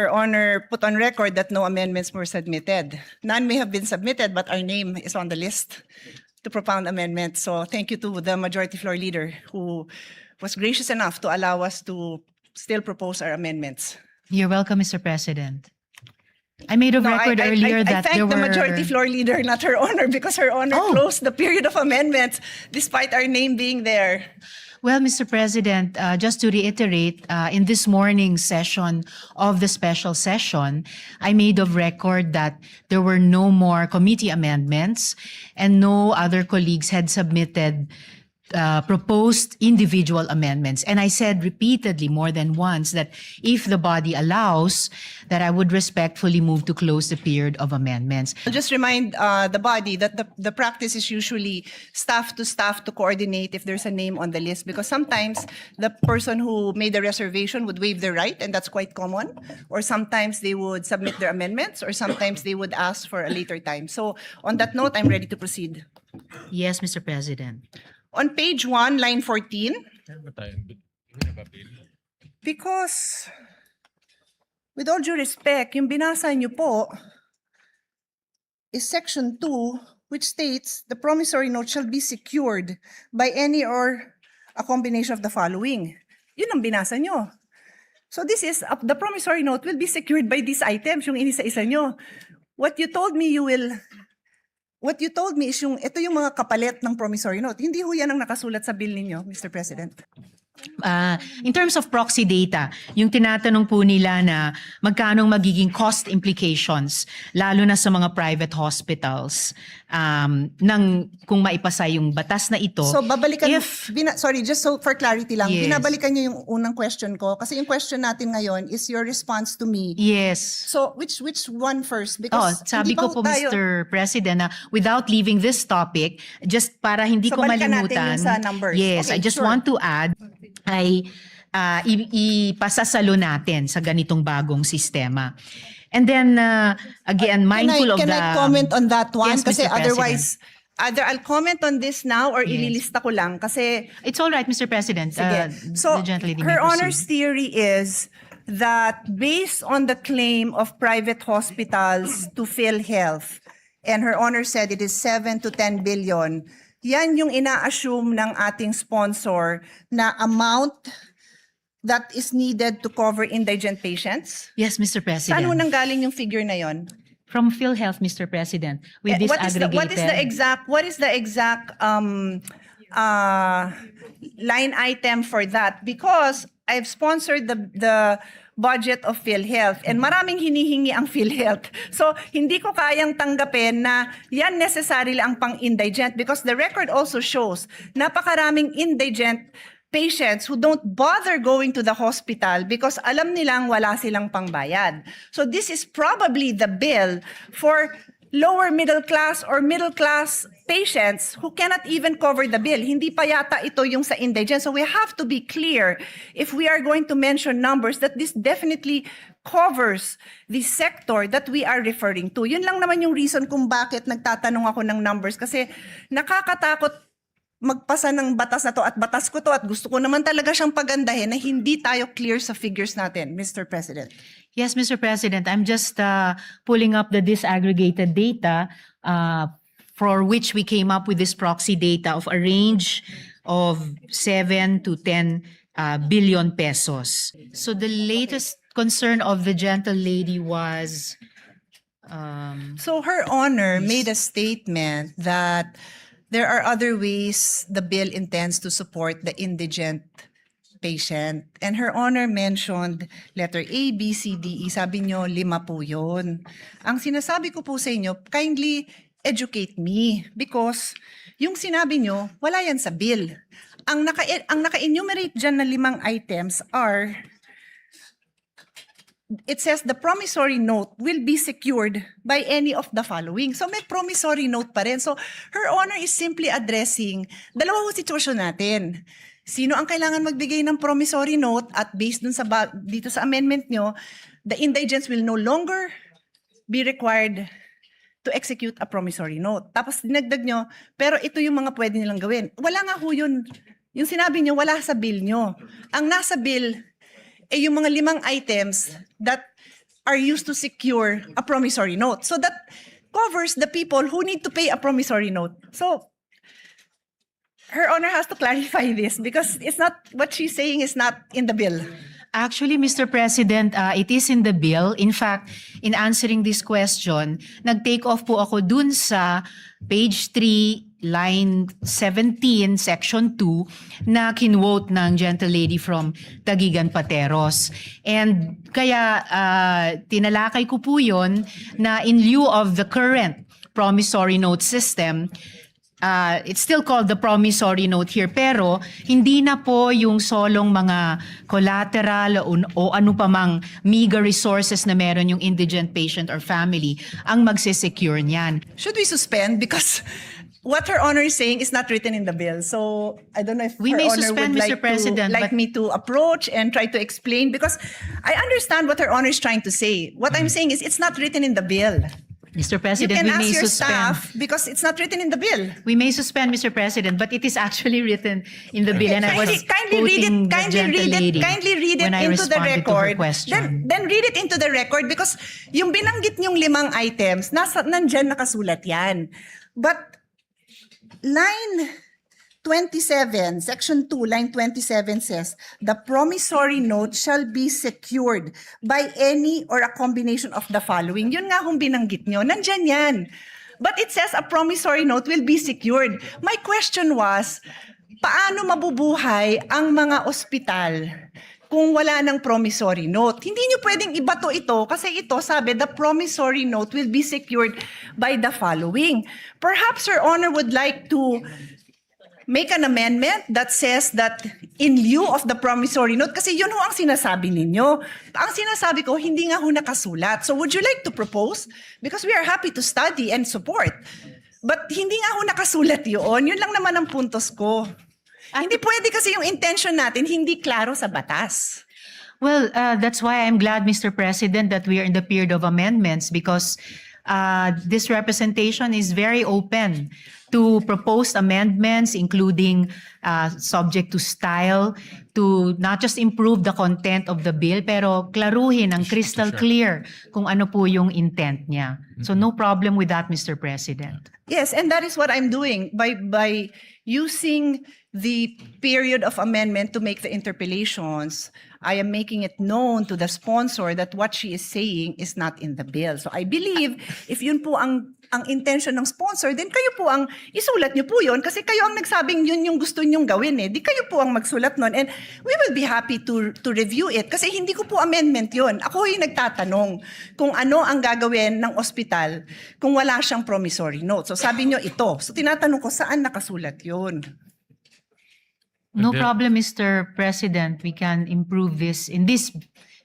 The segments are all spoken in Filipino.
Her Honor put on record that no amendments were submitted. None may have been submitted, but our name is on the list to propound amendments. So thank you to the Majority Floor Leader who was gracious enough to allow us to still propose our amendments. You're welcome, Mr. President. I made of No, record earlier I that thank there the were... Majority Floor Leader, not Her Honor, because Her Honor Oh. closed the period of amendments despite our name being there. Well, Mr. President, just to reiterate, in this morning's session of the special session, I made of record that there were no more committee amendments and no other colleagues had submitted proposed individual amendments. And I said repeatedly more than once that if the body allows, that I would respectfully move to close the period of amendments. I'll just remind the body that the practice is usually staff to coordinate if there's a name on the list, because sometimes the person who made the reservation would waive their right, and that's quite common, or sometimes they would submit their amendments, or sometimes they would ask for a later time. So on that note, I'm ready to proceed. Yes, Mr. President. On page 1, line 14, because with all due respect, yung binasa niyo po is section 2, which states the promissory note shall be secured by any or a combination of the following. Yun ang binasa niyo. So this is, the promissory note will be secured by these items, yung inisa-isa niyo. What you told me is ito yung mga kapalit ng promissory note. Hindi ho yan ang nakasulat sa bill ninyo, Mr. President. In terms of proxy data, yung tinatanong po nila na magkano magiging cost implications, lalo na sa mga private hospitals, kung maipasa yung batas na ito. So babalikan, sorry, just so for clarity lang, Yes. binabalikan niyo yung unang question ko kasi yung question natin ngayon is your response to me. Yes. So which one first? Oh, Because sabi hindi ko pa po, tayo- Mr. President, na without leaving this topic, just para hindi So ko balikan natin malimutan. yung sa numbers. Yes, Okay, I just sure. want to add ay ipasasalo natin sa ganitong bagong sistema. And then, again, mindful Can of the... I comment on that one? Yes, Kasi Mr. otherwise, either I'll comment on this now or ililista ko lang kasi It's all right, Mr. President. sige. So The gentlelady may Her proceed. Honor's theory is that based on the claim of private hospitals to PhilHealth, and Her Honor said it is 7 to 10 billion, yan yung ina-assume ng ating sponsor na amount that is needed to cover indigent patients. Yes, Mr. President. Saan ho nanggaling yung figure na yon? From PhilHealth, Mr. President, with this What is the exact line item for that? Because I've sponsored the budget of PhilHealth and maraming hinihingi ang PhilHealth. So hindi ko kayang tanggapin na yan necessarily ang pang-indigent because the record also shows napakaraming indigent patients who don't bother going to the hospital because alam nilang wala silang pangbayad. So this is probably the bill for lower middle class or middle class patients who cannot even cover the bill. Hindi pa yata ito yung sa indigent. So we have to be clear if we are going to mention numbers that this definitely covers the sector that we are referring to. Yun lang naman yung reason kung bakit nagtatanong ako ng numbers kasi nakakatakot magpasa ng batas na to at batas ko to at gusto ko naman talaga siyang pagandahin na hindi tayo clear sa figures natin, Mr. President. Yes, Mr. President, I'm just pulling up the disaggregated data for which we came up with this proxy data of a range of 7 to 10 billion pesos. So the latest concern of the gentle lady was... So Her Honor made a statement that there are other ways the bill intends to support the indigent patient. And Her Honor mentioned letter A, B, C, D, E. Sabi nyo, 5 po yun. Ang sinasabi ko po sa inyo, kindly educate me because yung sinabi nyo, wala yan sa bill. Ang naka-enumerate dyan na 5 items are, it says the promissory note will be secured by any of the following. So may promissory note pa rin. So Her Honor is simply addressing dalawang sitwasyon natin. Sino ang kailangan magbigay ng promissory note at based dun sa dito sa amendment nyo, the indigents will no longer be required to execute a promissory note. Tapos dinagdag nyo, pero ito yung mga pwede nilang gawin. Wala nga ho yun. Yung sinabi nyo, wala sa bill nyo. Ang nasa bill, yung mga 5 items that are used to secure a promissory note. So that covers the people who need to pay a promissory note. So Her Honor has to clarify this because it's not, what she's saying is not in the bill. Actually, Mr. President, it is in the bill. In fact, in answering this question, nag-take off po ako dun sa page 3, line 17, section 2, na kinwote ng gentle lady from Tagigan Pateros. And kaya tinalakay ko po yun na in lieu of the current promissory note system, it's still called the promissory note here, pero hindi na po yung solong mga collateral o ano pa mang meager resources na meron yung indigent patient or family ang magsisecure niyan. Should we suspend? Because what Her Honor is saying is not written in the bill. So I don't know if We Her may Honor suspend, would Mr. President, like but- me to approach and try to explain, because I understand what Her Honor is trying to say. What I'm saying is it's not written in the bill. Mr. You President, can we ask may your suspend. staff because it's not written in the bill. We may suspend, Mr. President, but it is actually written in the bill, and I was Kindly read quoting it. the gentle lady Kindly read it when I into the responded to her record. question. Then read it into the record, because yung binanggit niyong 5 items, nandyan nakasulat yan. But line 27, section 2, line 27 says, the promissory note shall be secured by any or a combination of the following. Yun nga kung binanggit nyo, nandyan yan. But it says a promissory note will be secured. My question was, paano mabubuhay ang mga ospital kung wala ng promissory note? Hindi nyo pwedeng ibato ito kasi ito sabi, the promissory note will be secured by the following. Perhaps Your Honor would like to make an amendment that says that in lieu of the promissory note, kasi yun ho ang sinasabi ninyo. Ang sinasabi ko, hindi nga ho nakasulat. So would you like to propose? Because we are happy to study and support. But hindi nga ho nakasulat yun. Yun lang naman ang puntos ko. Hindi pwede kasi yung intention natin hindi klaro sa batas. Well, that's why I'm glad, Mr. President, that we are in the period of amendments, because this representation is very open to proposed amendments, including subject to style, to not just improve the content of the bill, pero klaruhin ang crystal clear kung ano po yung intent niya. So no problem with that, Mr. President. Yes, and that is what I'm doing by using the period of amendment to make the interpellations. I am making it known to the sponsor that what she is saying is not in the bill. So I believe if yun po ang intention ng sponsor, then kayo po ang isulat nyo po yun kasi kayo ang nagsabing yun yung gusto nyong gawin eh. Di kayo po ang magsulat nun, and we will be happy to review it kasi hindi ko po amendment yun. Ako yung nagtatanong kung ano ang gagawin ng ospital kung wala siyang promissory note. So sabi nyo ito. So tinatanong ko saan nakasulat yun. No And then- problem, Mr. President. We can improve this in this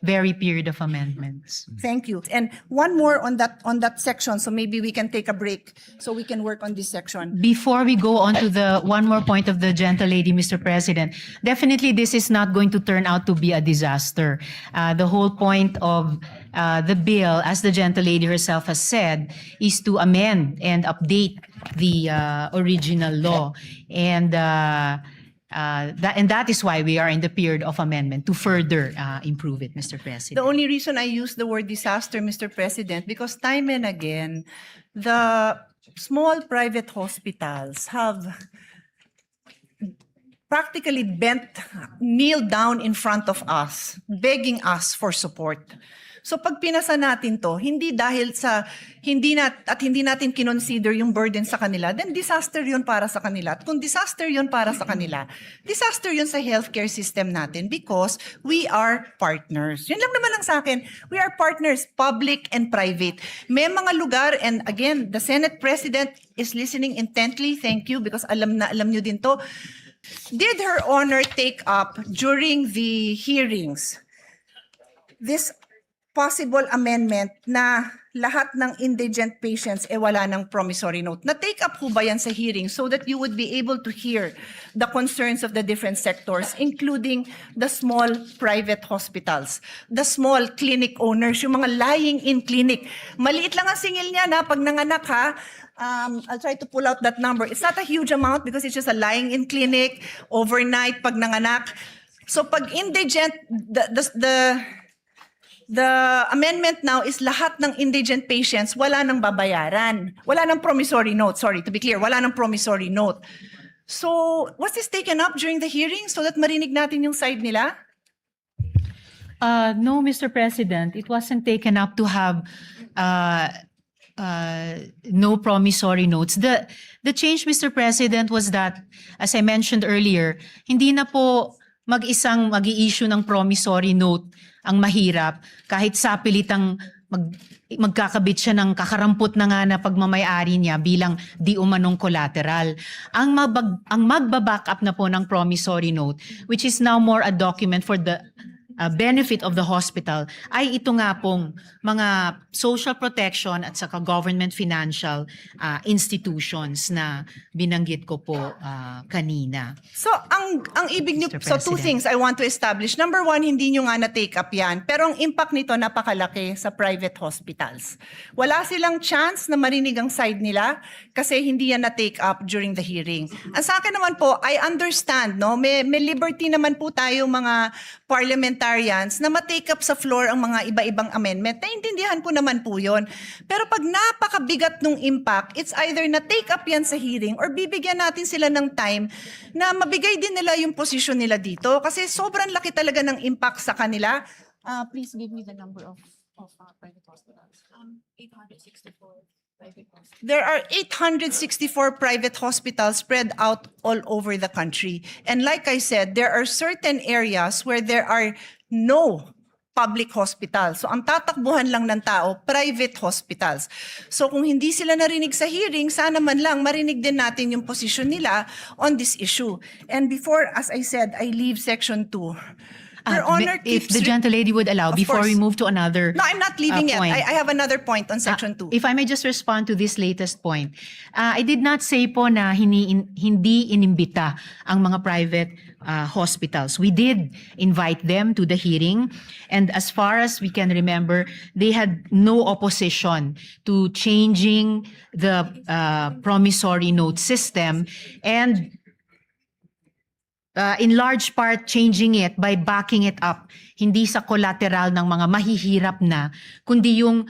very period of amendments. Thank you. And one more on that section, so maybe we can take a break so we can work on this section. Before we go on to the one more point of the gentle lady, Mr. President, definitely this is not going to turn out to be a disaster. The whole point of the bill, as the gentle lady herself has said, is to amend and update the original law. And that is why we are in the period of amendment, to further improve it, Mr. The President. only reason I use the word disaster, Mr. President, because time and again, the small private hospitals have practically kneeled down in front of us, begging us for support. So pag pinasa natin to, hindi dahil sa hindi natin kinonsider yung burden sa kanila, then disaster yun para sa kanila. At kung disaster yun para sa kanila, disaster yun sa healthcare system natin because we are partners. Yun lang naman lang sa akin. We are partners, public and private. May mga lugar, and again, the Senate President is listening intently. Thank you, because alam nyo din to. Did Her Honor take up during the hearings this possible amendment na lahat ng indigent patients wala ng promissory note? Na-take up ho ba yan sa hearing so that you would be able to hear the concerns of the different sectors, including the small private hospitals, the small clinic owners, yung mga lying-in clinic. Maliit lang ang singil niya na pag nanganak ha. I'll try to pull out that number. It's not a huge amount because it's just a lying-in clinic, overnight pag nanganak. So pag indigent, The amendment now is lahat ng indigent patients wala nang babayaran. Wala nang promissory note. Sorry, to be clear, wala nang promissory note. So, was this taken up during the hearing so that marinig natin yung side nila? No, Mr. President, it wasn't taken up to have no promissory notes. The change, Mr. President, was that, as I mentioned earlier, hindi na po mag-isang mag-i-issue ng promissory note ang mahirap kahit sapilit ang magkakabit siya ng kakarampot na nga na pagmamayari niya bilang di umanong collateral. Ang magbaback up na po ng promissory note, which is now more a document for the benefit of the hospital, ay ito nga pong mga social protection at saka government financial institutions na binanggit ko po kanina. So, ang ibig niyo, Mr. so two President. things I want to establish. Number one, hindi niyo nga na-take up yan. Pero ang impact nito napakalaki sa private hospitals. Wala silang chance na marinig ang side nila kasi hindi yan na-take up during the hearing. Ang sa akin naman po, I understand, no? May liberty naman po tayo mga parliamentarians na ma-take up sa floor ang mga iba-ibang amendment. Naintindihan ko naman po yun. Pero pag napakabigat nung impact, it's either na-take up yan sa hearing or bibigyan natin sila ng time na mabigay din nila yung posisyon nila dito. Kasi sobrang laki talaga ng impact sa kanila. Please give me the number of private hospitals. 864 private hospitals. There are 864 private hospitals spread out all over the country. And like I said, there are certain areas where there are no public hospitals. So ang tatakbuhan lang ng tao, private hospitals. So kung hindi sila narinig sa hearing, sana man lang marinig din natin yung position nila on this issue. And before, as I said, I leave section 2. Your Honor If keeps... the gentle lady would allow, Of before we course. move to another No, I'm not leaving yet. point. I have another point on section 2. If I may just respond to this latest point. I did not say po na hindi inimbita ang mga private hospitals. We did invite them to the hearing, and as far as we can remember, they had no opposition to changing the promissory note system, and in large part changing it by backing it up, hindi sa collateral ng mga mahihirap na, kundi yung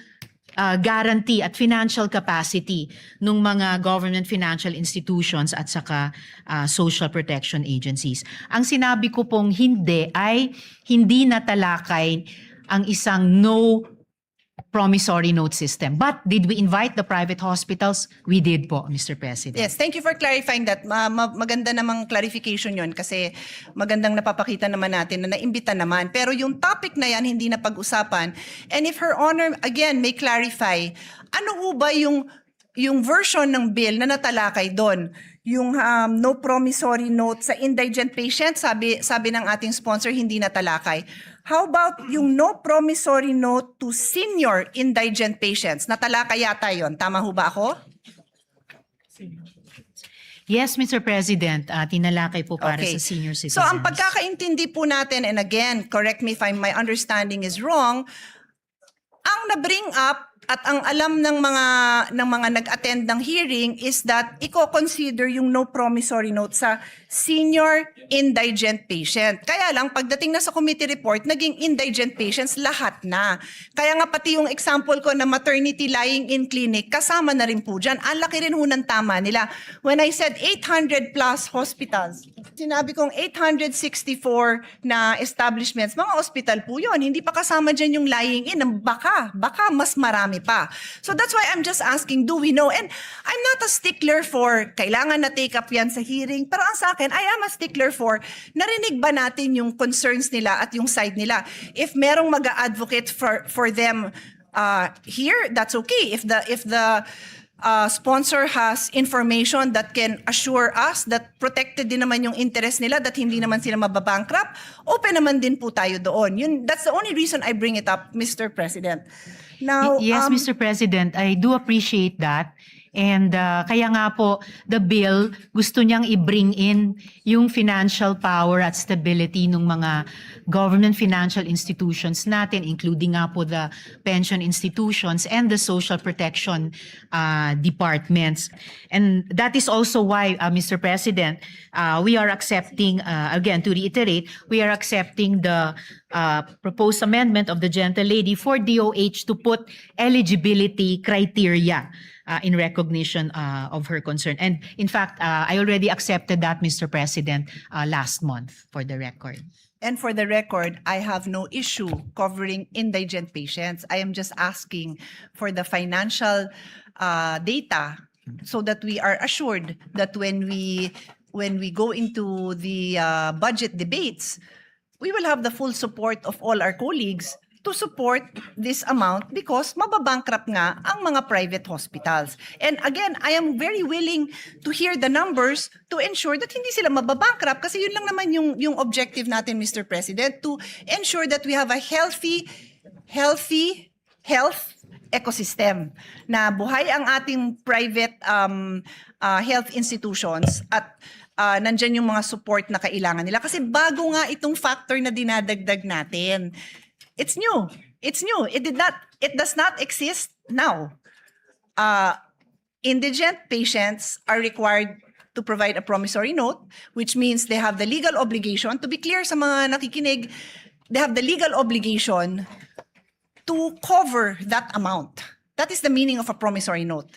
guarantee at financial capacity ng mga government financial institutions at saka social protection agencies. Ang sinabi ko pong hindi ay hindi natalakay ang isang no promissory note system. But did we invite the private hospitals? We did po, Mr. President. Yes, thank you for clarifying that. Maganda namang clarification yon kasi magandang napapakita naman natin na naimbita naman. Pero yung topic na yan, hindi na pag-usapan. And if Her Honor, again, may clarify, ano ho ba yung version ng bill na natalakay doon? Yung no promissory note sa indigent patient, sabi ng ating sponsor, hindi natalakay. How about yung no promissory note to senior indigent patients? Natalakay yata yon. Tama ho ba ako? Yes, Mr. President, tinalakay po para sa senior citizens. So ang pagkakaintindi po natin, and again, correct me if my understanding is wrong, ang na-bring up at ang alam ng mga nag-attend ng hearing is that i-consider yung no promissory note sa senior indigent patient. Kaya lang, pagdating na sa committee report, naging indigent patients lahat na. Kaya nga pati yung example ko na maternity lying in clinic, kasama na rin po dyan. Ang laki rin ho ng tama nila. When I said 800 plus hospitals, sinabi kong 864 na establishments, mga hospital po yun. Hindi pa kasama dyan yung lying in. Baka mas marami pa. So that's why I'm just asking, do we know? And I'm not a stickler for kailangan na take up yan sa hearing. Pero ang sa akin, I am a stickler for narinig ba natin yung concerns nila at yung side nila. If merong mag-advocate for them here, that's okay. If the sponsor has information that can assure us that protected din naman yung interest nila, that hindi naman sila mababankrupt, open naman din po tayo doon. That's the only reason I bring it up, Mr. President. Now, yes, Mr. President, I do appreciate that. And kaya nga po, the bill, gusto niyang i-bring in yung financial power at stability ng mga government financial institutions natin, including nga po the pension institutions and the social protection departments. And that is also why, Mr. President, we are accepting, again, to reiterate, we are accepting the proposed amendment of the gentlelady for DOH to put eligibility criteria in recognition of her concern. And in fact, I already accepted that, Mr. President, last month, for the record. And for the record, I have no issue covering indigent patients. I am just asking for the financial data so that we are assured that when we go into the budget debates, we will have the full support of all our colleagues to support this amount because mababankrupt nga ang mga private hospitals. And again, I am very willing to hear the numbers to ensure that hindi sila mababankrupt kasi yun lang naman yung objective natin, Mr. President, to ensure that we have a healthy health ecosystem na buhay ang ating private health institutions at nandyan yung mga support na kailangan nila. Kasi bago nga itong factor na dinadagdag natin. It's new. It's new. It does not exist now. Indigent patients are required to provide a promissory note, which means they have the legal obligation, to be clear sa mga nakikinig, they have the legal obligation to cover that amount. That is the meaning of a promissory note.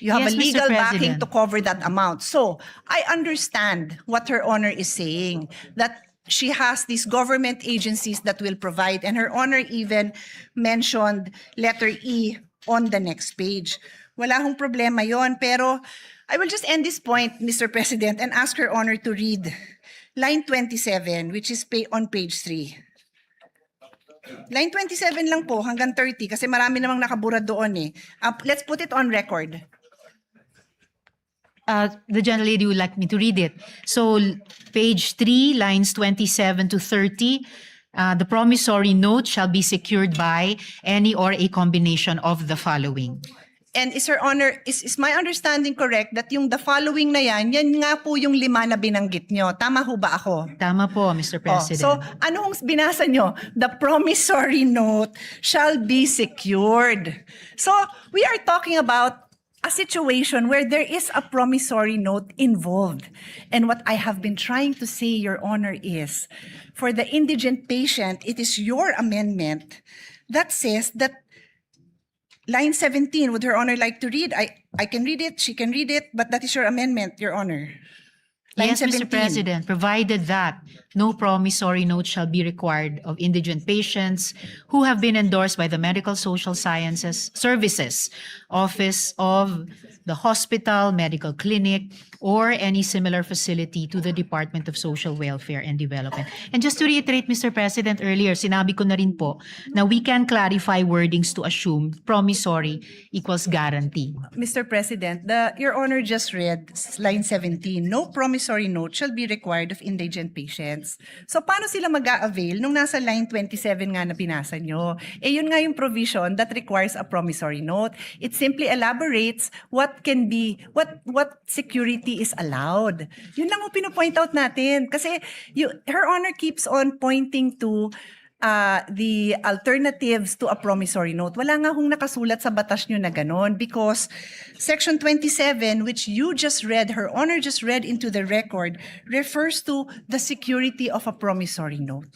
You have Yes, a Mr. legal backing President. to cover that amount. So I understand what Her Honor is saying, that she has these government agencies that will provide, and Her Honor even mentioned letter E on the next page. Wala hong problema yon, pero I will just end this point, Mr. President, and ask Her Honor to read line 27, which is on page 3. Line 27 lang po, hanggang 30, kasi marami namang nakabura doon eh. Let's put it on record. The gentlelady would like me to read it. So, page 3, lines 27 to 30, the promissory note shall be secured by any or a combination of the following. And is Her Honor, is my understanding correct that yung the following na yan nga po yung 5 na binanggit nyo? Tama ho ba ako? Tama po, Mr. President. So, ano hong binasa nyo? The promissory note shall be secured. So, we are talking about a situation where there is a promissory note involved. And what I have been trying to say, Your Honor, is for the indigent patient, it is your amendment that says that line 17, would Her Honor like to read? I can read it, she can read it, but that is your amendment, Your Honor. Line Yes, Mr. 17. President, provided that no promissory note shall be required of indigent patients who have been endorsed by the Medical Social Sciences Services Office of the hospital, medical clinic, or any similar facility to the Department of Social Welfare and Development. And just to reiterate, Mr. President, earlier, sinabi ko na rin po na we can clarify wordings to assume promissory equals guarantee. Mr. President, Your Honor just read line 17, no promissory note shall be required of indigent patients. So paano sila mag-a-avail nung nasa line 27 nga na binasa nyo? Eh yun nga yung provision that requires a promissory note. It simply elaborates what can be, what security is allowed. Yun lang yung pinopoint out natin. Kasi Her Honor keeps on pointing to the alternatives to a promissory note. Wala nga hong nakasulat sa batas nyo na ganon because Section 27, which you just read, Her Honor just read into the record, refers to the security of a promissory note.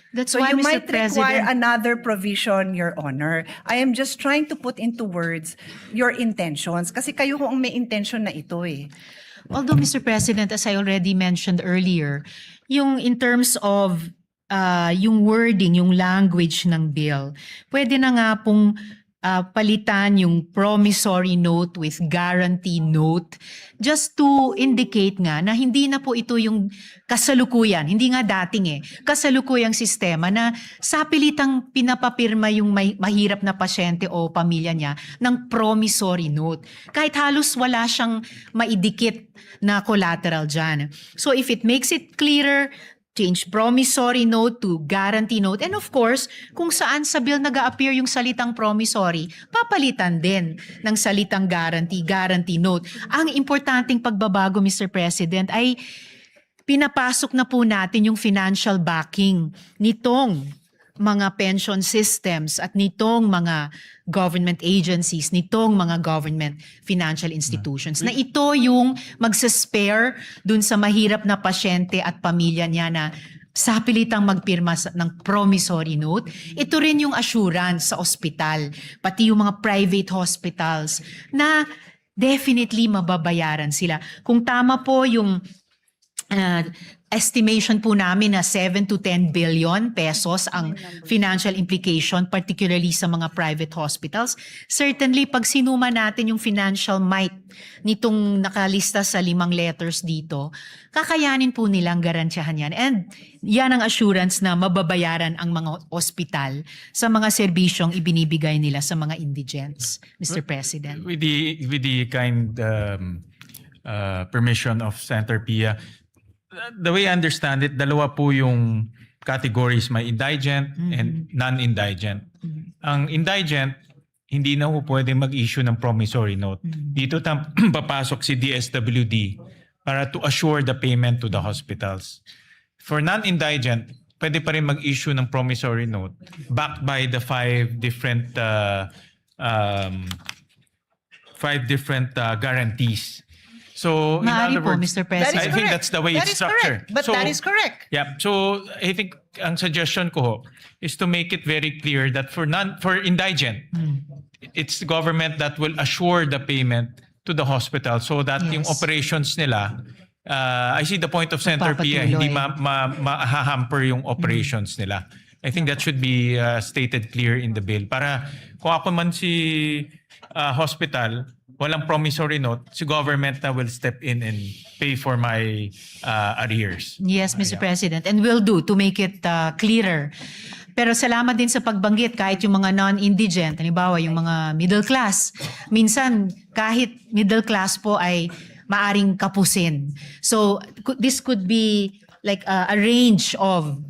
That's So why, you Mr. might require President, another provision, Your Honor. I am just trying to put into words your intentions kasi kayo ho ang may intention na ito eh. although, Mr. President, as I already mentioned earlier, yung in terms of yung wording, yung language ng bill, pwede na nga pong palitan yung promissory note with guarantee note just to indicate nga na hindi na po ito yung kasalukuyan, hindi nga dating kasalukuyang sistema na sa pilitang pinapapirma yung mahirap na pasyente o pamilya niya ng promissory note. Kahit halos wala siyang maidikit na collateral dyan. So if it makes it clearer, change promissory note to guarantee note. And of course, kung saan sa bill nag-a-appear yung salitang promissory, papalitan din ng salitang guarantee note. Ang importanteng pagbabago, Mr. President, ay pinapasok na po natin yung financial backing nitong mga pension systems at nitong mga government agencies, nitong mga government financial institutions, na ito yung magsaspare dun sa mahirap na pasyente at pamilya niya na sa pilitang magpirma ng promissory note. Ito rin yung assurance sa ospital, pati yung mga private hospitals na definitely mababayaran sila. Kung tama po yung estimation po namin na 7 to 10 billion pesos ang financial implication, particularly sa mga private hospitals. Certainly, pag sinuma natin yung financial might nitong nakalista sa 5 letters dito, kakayanin po nilang garantiyahan yan. And yan ang assurance na mababayaran ang mga ospital sa mga serbisyong ibinibigay nila sa mga indigents, Mr. President. With the kind permission of Senator Pia, the way I understand it, dalawa po yung categories, may indigent and non-indigent. Ang indigent, hindi na po pwede mag-issue ng promissory note. Dito papasok si DSWD para to assure the payment to the hospitals. For non-indigent, pwede pa rin mag-issue ng promissory note backed by the 5 different guarantees. So, in Maaari other po, words, Mr. That President. is I think correct. that's the way That it's is correct. structured. But So, that is correct. Yeah. So I think ang suggestion ko ho is to make it very clear that for indigent, it's the government that will assure the payment to the hospital so that yung Yes. operations nila, I see the point of Senator Pia, Magpapatuloy. hindi ma-hamper yung operations nila. I think that should be stated clear in the bill. Para kung ako man si hospital, walang promissory note, si government na will step in and pay for my arrears. Yes, Mr. President. And will do to make it clearer. Pero salamat din sa pagbanggit kahit yung mga non-indigent, halimbawa yung mga middle class. Minsan kahit middle class po ay maaring kapusin. So this could be like a range of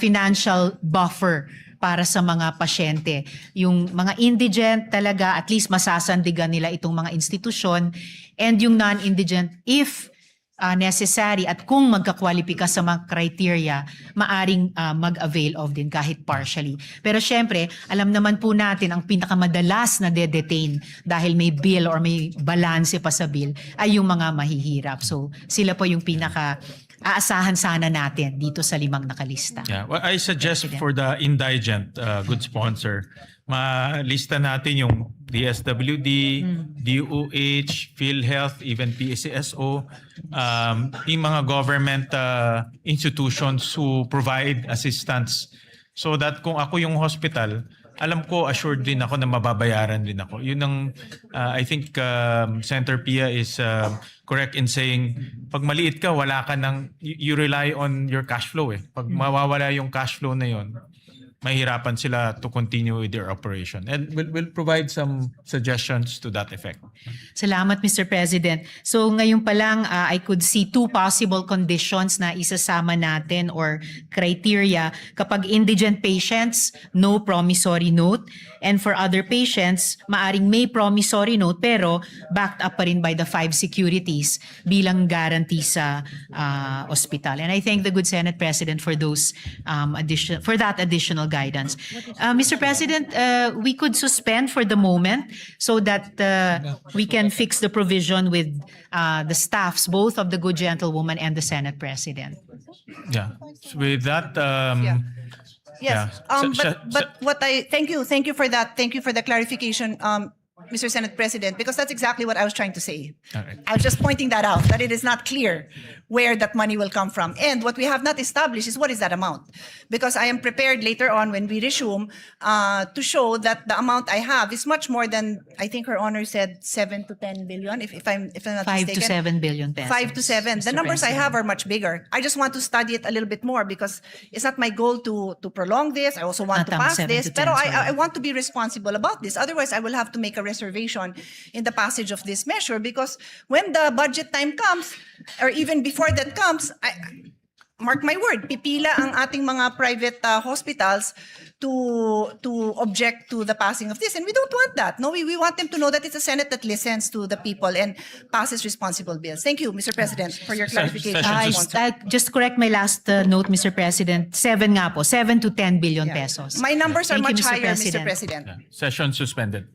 financial buffer para sa mga pasyente. Yung mga indigent talaga, at least masasandigan nila itong mga institusyon, and yung non-indigent, if necessary at kung magkakwalipika sa mga criteria, maaring mag-avail of din kahit partially. Pero syempre, alam naman po natin ang pinakamadalas na de-detain dahil may bill or may balanse pa sa bill ay yung mga mahihirap. So sila po yung aasahan sana natin dito sa 5 nakalista. Yeah, well, I suggest for the indigent, good sponsor, malista natin yung DSWD, DOH, PhilHealth, even PCSO, yung mga government institutions who provide assistance so that kung ako yung hospital, alam ko, assured din ako na mababayaran din ako. Yun ang, I think Senator Pia is correct in saying, pag maliit ka, wala ka ng, you rely on your cash flow eh. Pag mawawala yung cash flow na yun, mahirapan sila to continue with their operation. And we'll provide some suggestions to that effect. Salamat, Mr. President. So ngayon pa lang, I could see 2 possible conditions na isasama natin or criteria. Kapag indigent patients, no promissory note. And for other patients, maaring may promissory note pero backed up pa rin by the 5 securities bilang guarantee sa hospital. And I thank the good Senate President for those for that additional guidance. Mr. President, we could suspend for the moment so that we can fix the provision with the staffs, both of the good gentlewoman and the Senate President. Yeah. So with that, Yes. Yeah. But what thank you for that. Thank you for the clarification, Mr. Senate President, because that's exactly what I was trying to say. All right. I was just pointing that out, that it is not clear where that money will come from. And what we have not established is what is that amount. Because I am prepared later on when we resume to show that the amount I have is much more than, I think her honor said 7 to 10 billion, if I'm not 5 mistaken. to 7 billion pesos. 5 to 7. The Mr. numbers I President. have are much bigger. I just want to study it a little bit more because it's not my goal to prolong this. I also want to Tama, pass 7 this. to 10, Pero sorry. I want to be responsible about this. Otherwise, I will have to make a reservation in the passage of this measure because when the budget time comes, or even before that comes, mark my word, pipila ang ating mga private hospitals to object to the passing of this. And we don't want that. No, we want them to know that it's a Senate that listens to the people and passes responsible bills. Thank you, Mr. President, for your clarification. Just correct my last note, Mr. President. 7 nga po, 7 to 10 billion pesos. My numbers are Thank you, much Mr. higher, Mr. President. President. Session suspended.